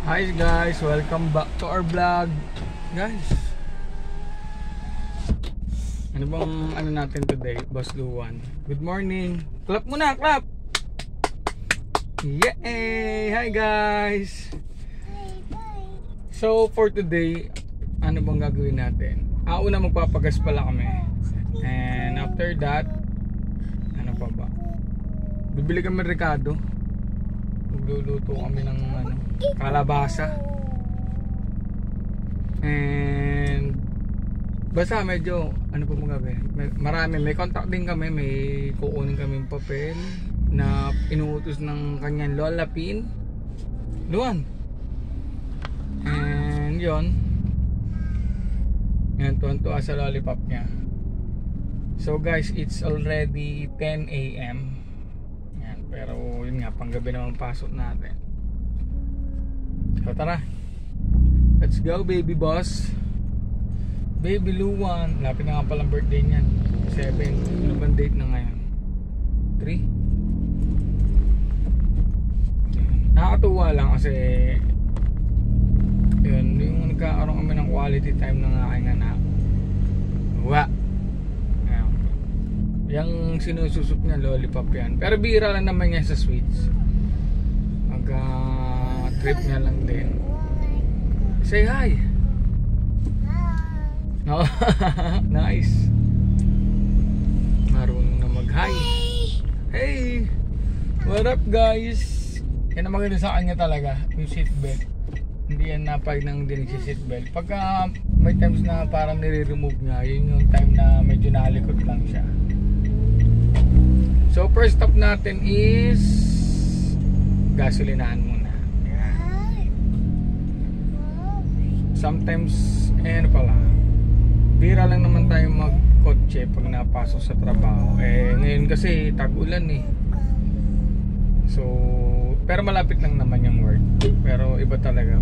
Hi guys, welcome back to our vlog. Guys, ano bang natin today, Boss Luwan? Good morning. Clap muna, clap. Yay! Hi guys. So for today, ano bang gagawin natin? Una magpapagas pala kami. And after that, ano pa ba? Bibili kami Ricardo. Magluluto kami ng kalabasa. And basta medyo ano pa mga gawin, may contact din kami, may kukunin kaming papel na inuutos ng kanyang Lola Pin Luan. And yon, tuwan-tuwa sa lollipop niya. So guys, it's already 10 AM. Pero yun nga, panggabi naman pasok natin. So tara, let's go baby boss. Baby Luwan. Lapit na nga palang birthday niyan, 7. Ano bang date na ngayon? 3. Nakakatuwa lang kasi yun, yung nagkakaroon kami ng quality time ng aking anak. Yung sinususot niya lollipop yan. Pero bira lang naman niya sa sweets. Trip niya lang din. Say hi. Oh, nice. Marunong na mag hi. Hey, what up guys? Yan ang maganda sa kanya talaga, yung seatbelt. Hindi yan napag nang dinig si seatbelt. Pagka may times na parang nire-remove niya, yun yung time na medyo nalikot lang siya. So first stop natin is gasolinahan muna. Yan. Sometimes ano pala, bira lang naman tayo magkotse pag napasok sa trabaho. Ngayon kasi tag-ulan So pero malapit lang naman yung work. Pero iba talaga.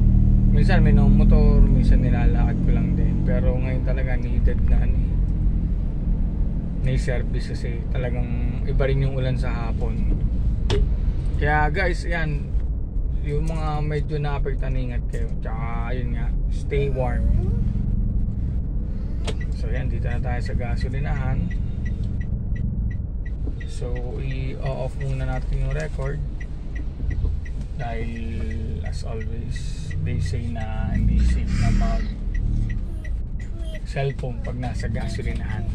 Minsan may motor, minsan nilalakad ko lang din. Pero ngayon talaga needed na service kasi talagang iba rin yung ulan sa hapon. Kaya guys, yan, yung mga medyo naapektan, ingat kayo. Tsaka yun nga, stay warm. So yan, dito na tayo sa gasolinahan. So i-off muna natin yung record dahil as always they say na hindi safe na mag cellphone pag nasa gasolinahan.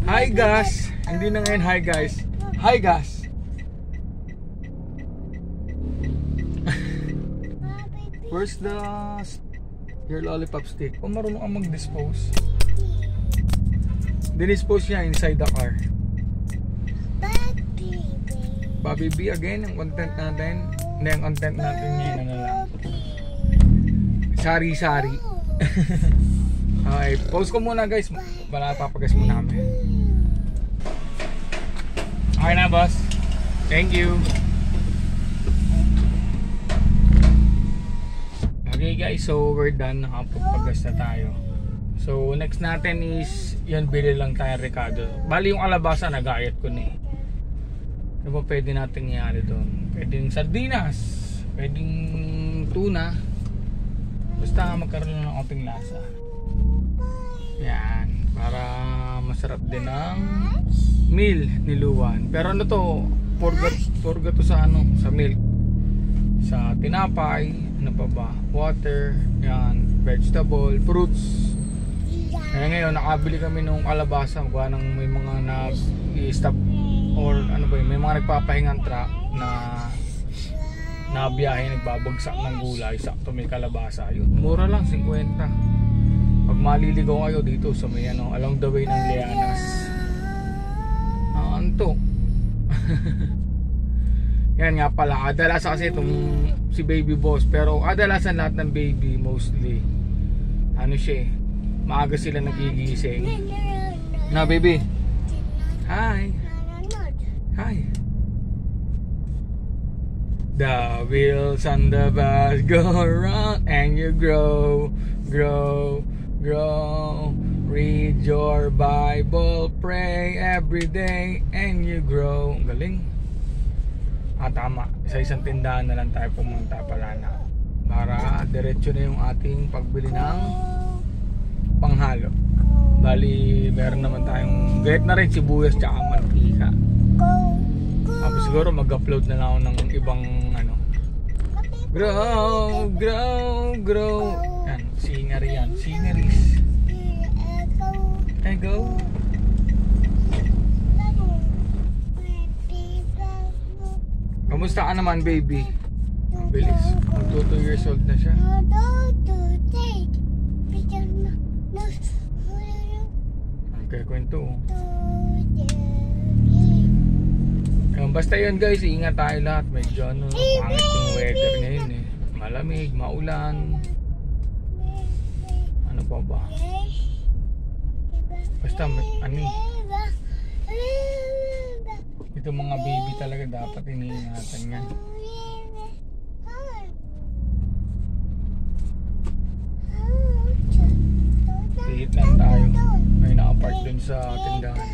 Hi gas! Hindi na ngayon hi guys. Hi gas! Where's your lollipop stick? Marunong kang mag-dispose. Dinispose niya inside the car. Bobby B again, ang content natin. Hindi, ang content natin ngayon lang. Sari-sari. Okay, pause ko muna guys. Papagas muna kami. Okay na boss. Thank you. Okay guys, so we're done. Nakapagpagas na tayo. So next natin is yun, bili lang tayo Ricardo. Bali yung kalabasa nag-ayat ko na Ano ba pwede natin i-ano doon? Pwedeng sardinas, pwedeng tuna. Basta magkaroon ng konting lasa. Yan, para masarap din ang meal ni Luwan. Pero ano to, purga to sa sa milk, sa tinapay, ano pa ba, water, yan, vegetable, fruits. Kaya ngayon nakabili kami nung kalabasa, gawa ng may mga nag-i-stop or ano ba yun, may mga nagpapahingang truck na biyahe, nagbabagsak ng gulay, sakto may kalabasa. Yun, mura lang, 50. Pag maliligaw kayo dito sa may along the way ng Lianas, anto. Yan nga pala, kadalasan kasi itong si baby boss, pero kadalasan lahat ng baby mostly maaga sila nagigising na baby. Hi. Hi. The wheels on the bus go round and you grow. Read your Bible, pray every day and you grow. Galing. At tama, sa isang tindahan na lang tayo pumunta pala na para diretso na yung ating pagbili ng panghalo. Bali meron naman tayong gayet na rin sibuyas tsaka mantika. Tapos siguro mag-upload na lang ako ng ibang ano. Grow. Yan, scenery yan. Sceneries. Go. Kamusta ka naman, baby? Ang bilis. Magto 2 years old na siya. Okay, kwento. Basta yun guys, ingat tayo lahat. Medyo ano, pangit yung weather ngayon eh. Malamig, maulan. Ano pa ba? Basta ano eh. Ito mga baby talaga dapat iniingatan yan. Liit lang tayo. May naka-park dun sa tindahan.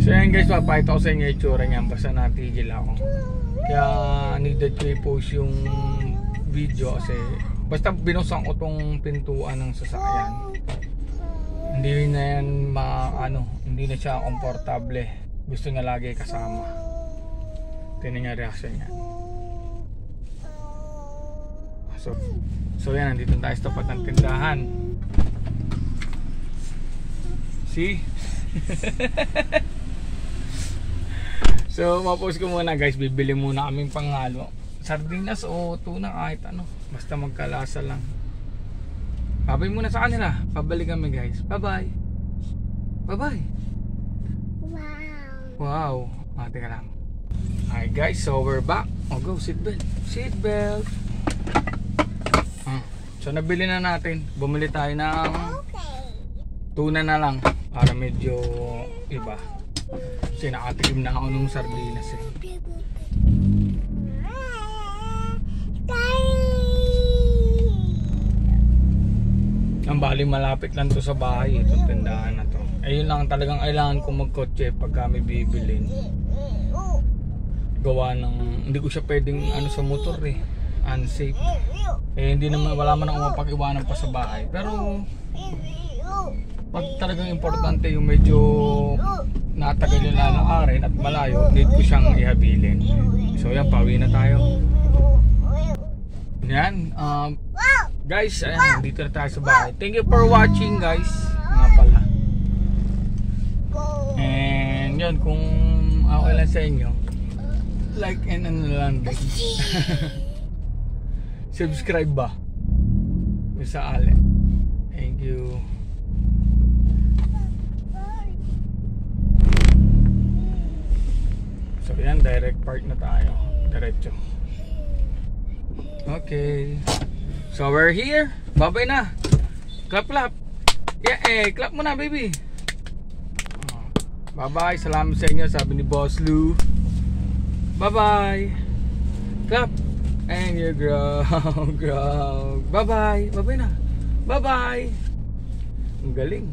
So yan guys, papakita ko sa inyo yung itsura niyan. Basta natigil ako. Kaya needed ko i-post yung video kasi basta binuksan ko tong pintuan ng sasakyan. Hindi na yan hindi na siya komportable. Gusto niya lagi kasama. Tingnan niya reaction niya. So yan, nandito tayo sa tapat ng tindahan. See? So ma-post ko muna guys, bibili muna kaming panghalo. Sardinas o tuna, kahit ano, basta magkalasa lang. Babay muna sa kanila. Pabalik kami guys. Bye bye. Bye bye. Wow. Teka lang. Hi guys, so we're back. Go, seatbelt. Seatbelt. So nabili na natin. Bumili tayo ng tuna na lang para medyo iba. Kasi nakatikim na ako nung sardinas eh. Ang bali malapit lang to sa bahay, itong tindahan na to. Ayun lang talagang kailangan kong magkotse pag kami bibilin. Gawa ng, hindi ko siya pwedeng ano sa motor eh, unsafe. Eh hindi naman, wala man akong mapag-iwanan pa sa bahay. Pero pag talagang importante yung medyo natagal yung lalakarin at malayo, need ko siyang ihabilin. So yan, pauwi na tayo. Yan, guys, ayan, dito na tayo sa bahay. Thank you for watching guys. Nga pala. And yun, kung okay lang sa inyo, like and ano lang din. Subscribe ba? Sa Ale. Thank you. So yan, direct park na tayo. Diretso. Okay. So we're here. Bye-bye na. Clap clap. Yeah, clap mo na baby. Bye-bye. Salamat sa inyo, sabi ni Boss Lou. Bye-bye. Clap. And you grow. Bye-bye. Bye-bye na. Bye-bye. Ang galing.